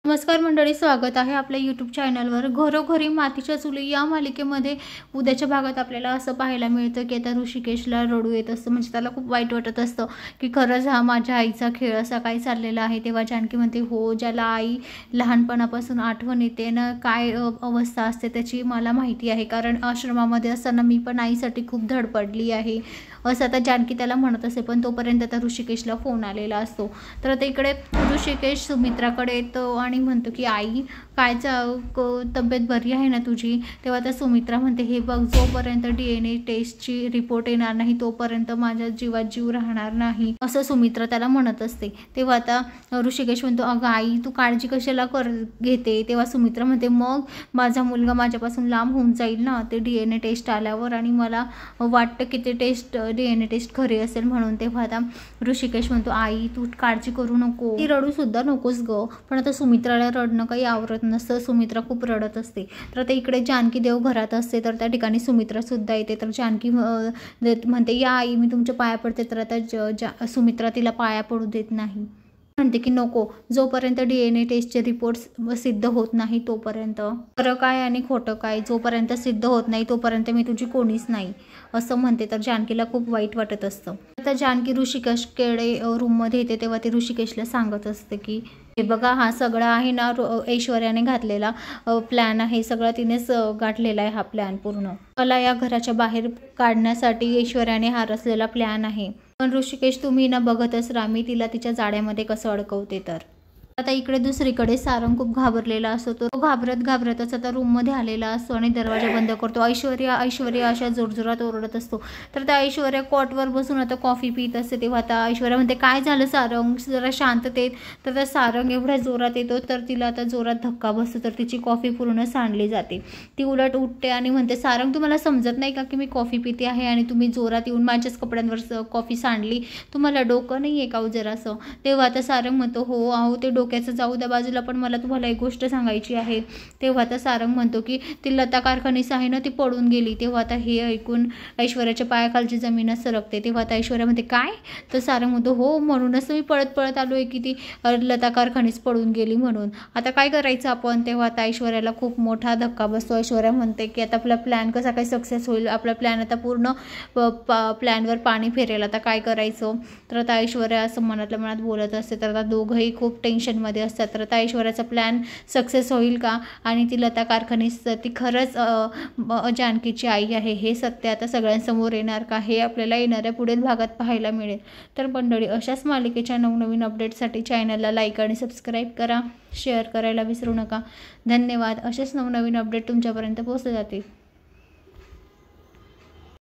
नमस्कार मंडळी, स्वागत आहे आपल्या यूट्यूब चॅनलवर। घरोघरी मातीच्या चुली या मालिकेमध्ये उद्याच्या भागात आपल्याला असं पाहायला मिळतं की आता ऋषिकेशला रडू येत असतं, म्हणजे त्याला खूप वाईट वाटत असतं की खरंच हा माझ्या आईचा खेळ असा काही चाललेला आहे। तेव्हा जानकी म्हणते, हो, ज्याला आई लहानपणापासून आठवण येते ना, काय अवस्था असते त्याची मला माहिती आहे, कारण आश्रमामध्ये असताना मी पण आईसाठी खूप धडपडली आहे असं आता जानकी त्याला म्हणत असे। पण तोपर्यंत आता ऋषिकेशला फोन आलेला असतो। तर आता इकडे ऋषिकेश सुमित्राकडे येतो आणि म्हणतो की आई, काय तब्येत बरी आहे ना तुझी? तेव्हा आता सुमित्रा म्हणते, हे बघ, जोपर्यंत DNA टेस्टची रिपोर्ट येणार नाही तोपर्यंत माझ्या जीवात जीव राहणार नाही असं सुमित्रा त्याला म्हणत असते। तेव्हा आता ऋषिकेश म्हणतो, अगं आई, तू काळजी कशाला घेते? तेव्हा सुमित्रा म्हणते, मग माझा मुलगा माझ्यापासून लांब होऊन जाईल ना ते DNA टेस्ट आल्यावर, आणि मला वाटतं की ते DNA टेस्ट खरी असेल म्हणून। तेव्हा आता ऋषिकेश म्हणतो, आई, तू काळजी करू नको, ती रडू सुद्धा नकोस ग। पण आता सुमित्राला रडणं काही आवरत नसतं, सुमित्रा खूप रडत असते। तर आता इकडे जानकी देव घरात असते, तर त्या ठिकाणी सुमित्रा सुद्धा येते। तर जानकी म्हणते, या आई, मी तुमच्या पाया पडते। तर आता सुमित्रा तिला पाया पडू देत नाही, म्हणते की नको, जोपर्यंत DNA टेस्टचे रिपोर्ट्स सिद्ध होत नाही तोपर्यंत, खरं काय आणि खोटं काय जोपर्यंत सिद्ध होत नाही तोपर्यंत मी तुझी कोणीच नाही असं म्हणते। तर जानकीला खूप वाईट वाटत असतं। आता जानकी ऋषिकेशकडे रूममध्ये येते, तेव्हा ती ऋषिकेशला सांगत असते की हे बघा, हा सगळा आहे ना ऐश्वर्याने घातलेला प्लॅन आहे, सगळं तिनेच गाठलेला आहे हा प्लॅन पूर्ण। मला या घराच्या बाहेर काढण्यासाठी ऐश्वर्याने हा रचलेला प्लॅन आहे। पण ऋषिकेश, तुम्ही ना बघतच राहा मी तिला तिच्या जाळ्यामध्ये कसं अडकवते। तर आता इकडे दुसरीकडे सारंग खूप घाबरलेला असतो। तो घाबरतच आता रूममध्ये आलेला असतो आणि दरवाजा बंद करतो। ऐश्वर्या ऐश्वर्या अशा जोरजोरात ओरडत असतो। तर त्या ऐश्वर्या कॉटवर बसून आता कॉफी पित असते। तेव्हा आता ऐश्वर्या म्हणते, काय झालं सारंग, जरा शांततेत। तर त्या सारंग एवढ्या जोरात येतो तर तिला आता जोरात धक्का बसतो, तर तिची कॉफी पूर्ण सांडली जाते। ती उलट उठते आणि म्हणते, सारंग, तुम्हाला समजत नाही का की मी कॉफी पिते आहे आणि तुम्ही जोरात येऊन माझ्याच कपड्यांवर कॉफी सांडली? तुम्हाला डोकं नाही आहे का जरासं? तेव्हा आता सारंग म्हणतो, हो अहो, ते डोक्याचं जाऊ द्या बाजूला, पण मला तुम्हाला एक गोष्ट सांगायची आहे। तेव्हा आता सारंग म्हणतो की ती लता कारखानीस आहे ना, ती पडून गेली। तेव्हा आता हे ऐकून ऐश्वर्याच्या पायाखालची जमीनच सरकते। तेव्हा आता ऐश्वर्या म्हणते, काय? तर सारंग म्हणतो, हो, म्हणूनच मी पळत पळत आलोय की ती लता कारखानीस पडून गेली म्हणून। आता काय करायचं आपण? तेव्हा आता ऐश्वर्याला खूप मोठा धक्का बसतो। ऐश्वर्या म्हणते की आता आपला प्लॅन कसा काय सक्सेस होईल? आपला प्लॅन आता पूर्ण प्लॅनवर पाणी फिरेल, आता काय करायचं? तर आता ऐश्वर्या असं मनातल्या मनात बोलत असते। तर आता दोघंही खूप टेन्शनमध्ये असतात। तर आता ऐश्वर्याचा प्लॅन सक्सेस होईल का, आणि ती लता कारखानीस ती खरंच जानकीची आई आहे हे सत्य आता सगळ्यांसमोर येणार का, हे आपल्याला येणाऱ्या पुढील भागात पाहायला मिळेल। तर मंडळी, अशाच मालिकेच्या नवनवीन अपडेटसाठी चॅनलला लाईक आणि सबस्क्राईब करा, शेअर करायला विसरू नका। धन्यवाद। असेच नवनवीन अपडेट तुमच्यापर्यंत पोहोचले जातील।